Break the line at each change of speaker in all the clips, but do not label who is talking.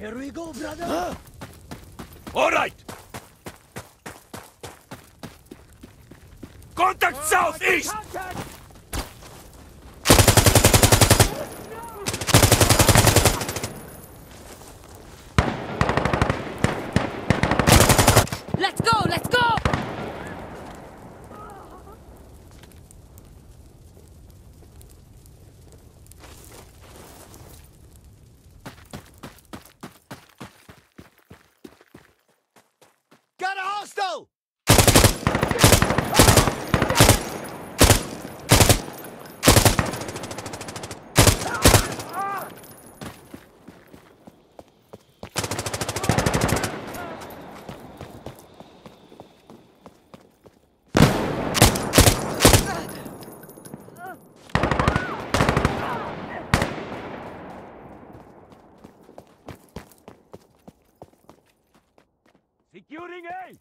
Here we go, brother! Huh?
All right! Contact southeast!
Contact!
Let's go! Let's go!
Got a hostile!
Securing A!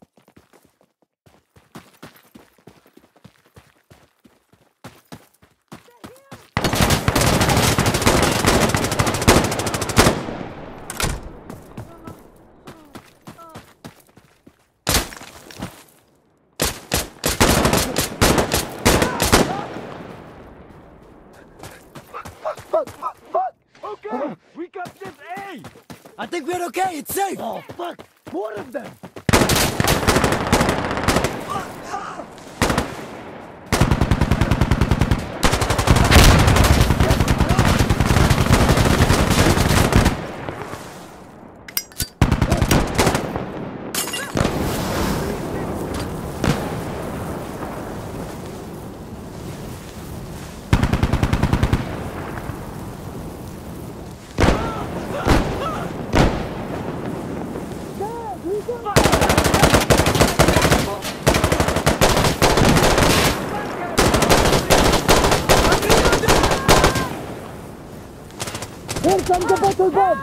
Fuck!
Okay! We captured A!
I think we're okay, it's safe! Oh, fuck! More of them! Here comes the battle bomb!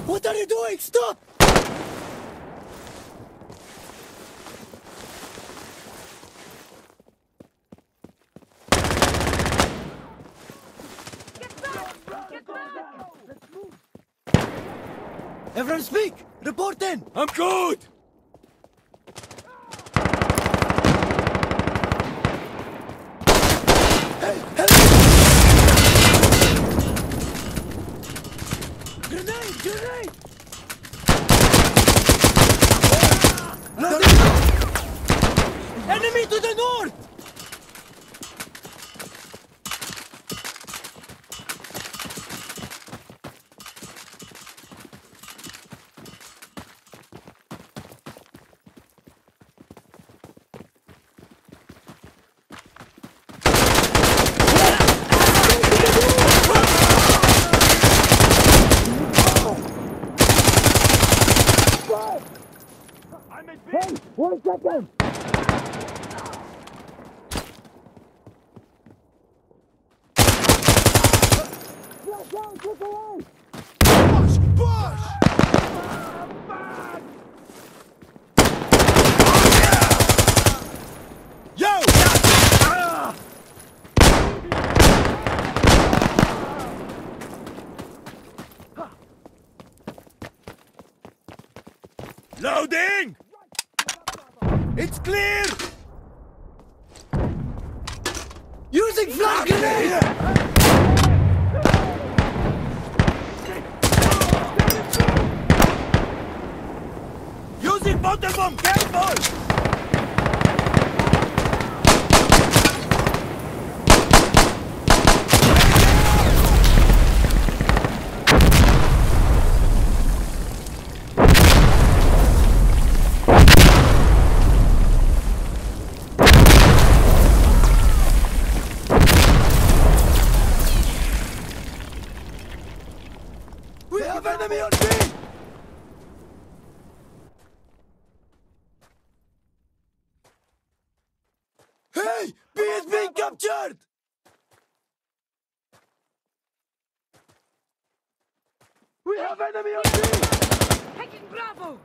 What are you doing? Stop!
Get back! Get back!
Let's move! Everyone speak! Report in!
I'm good!
Hey! Help! Grenade! Grenade! Enemy to the north!
I'm at B!
Hey! 1 second! Flash out! Look away! Push! Push! Yo!
Loading! It's clear!
Using flash grenade!
Using bottle bomb! Careful!
have enemy on B! Hey! B is being captured! We have enemy on B!
Taking Bravo!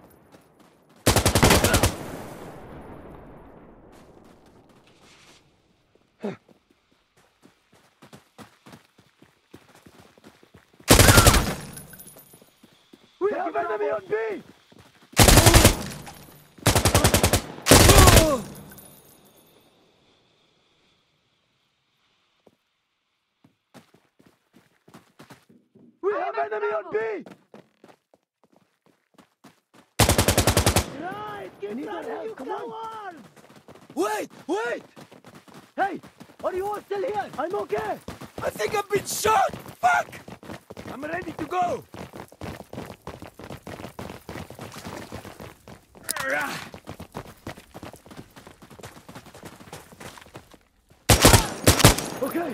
We have enemy on B! We have enemy on B! Right, get down, you cowards! Wait, wait! Hey, are you all still here? I'm okay.
I think I've been shot! Fuck! I'm ready to go!
Okay.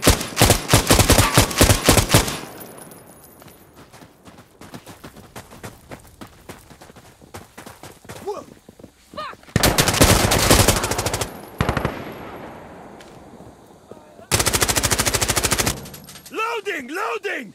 Whoa.
Fuck!
Loading! Loading!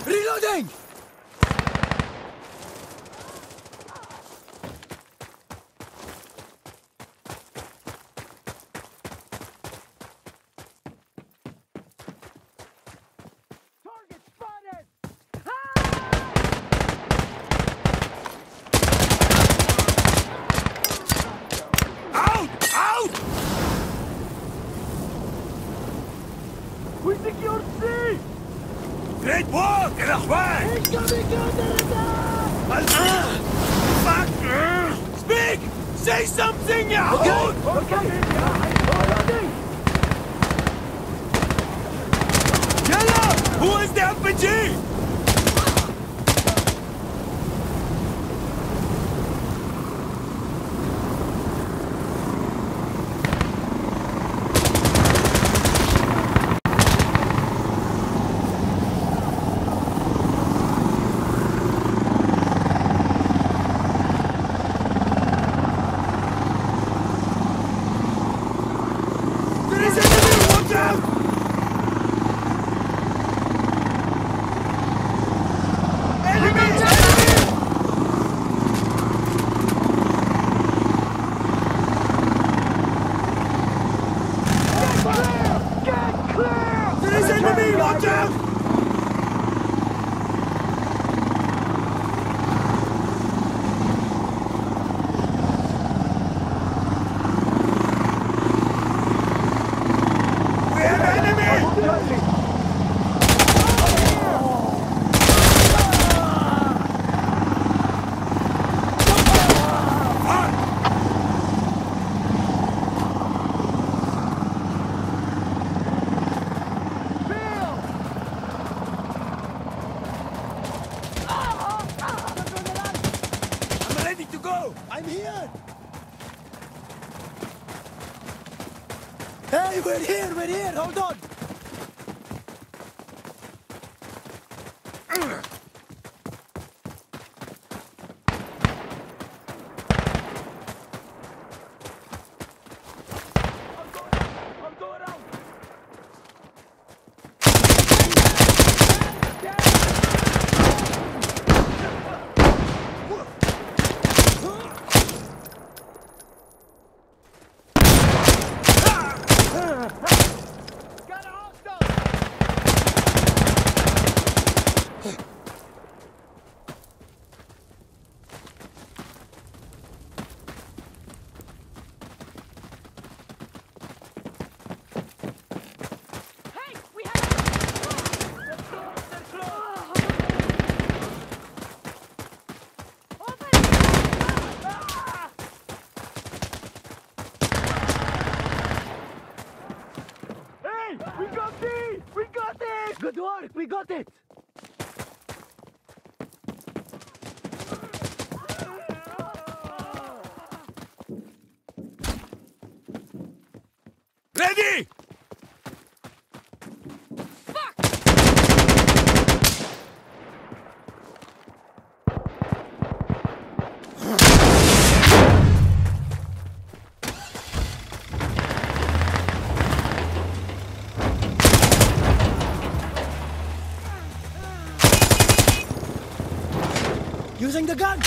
Reloading! Target spotted!
Out! Out!
We secured C!
Great work! الأخوان!
Incoming counter-attack!
Fuck! Speak! Say something, يا عود!
Okay! Reloading!
يلا! Who is the RPG? There is enemy! Watch out! Enemy! Enemy!
Get clear!
There is enemy! Watch out! We have enemy! I'm ready to go!
I'm here! Hey, we're here! Hold on! I'll go around! got it!
Ready!
Using the gun!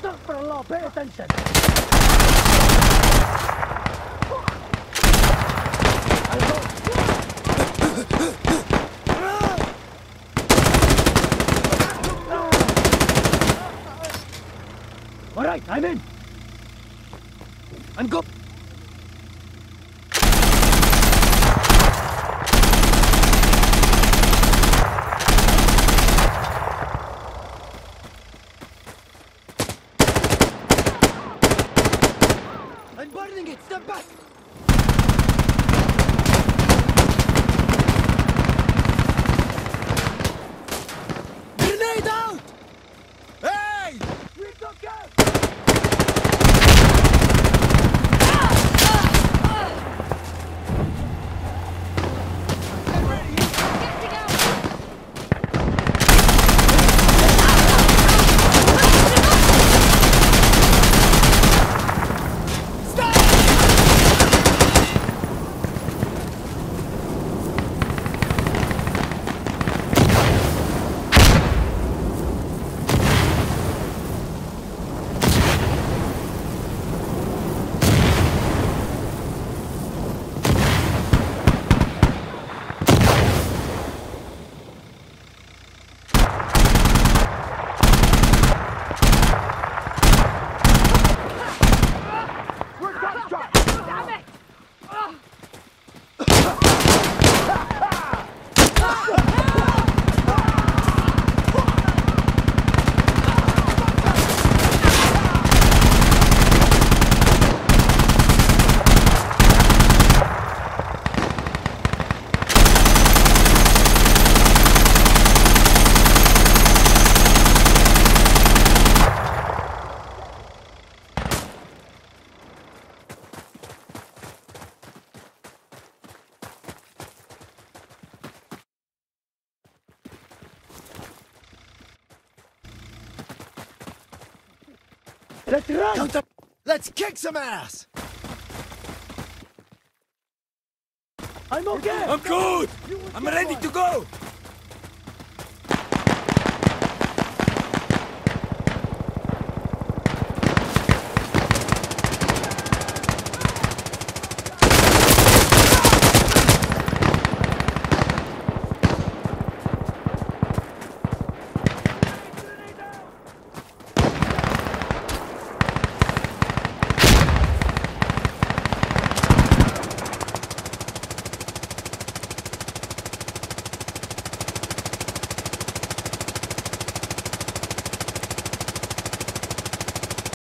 Astaghfirullah, pay attention! All right, I'm in. I'm go. I'm burning it. Step back. Grenade out!
Hey!
We took it! Let's run!
Let's kick some ass!
I'm okay!
I'm good! I'm ready to go!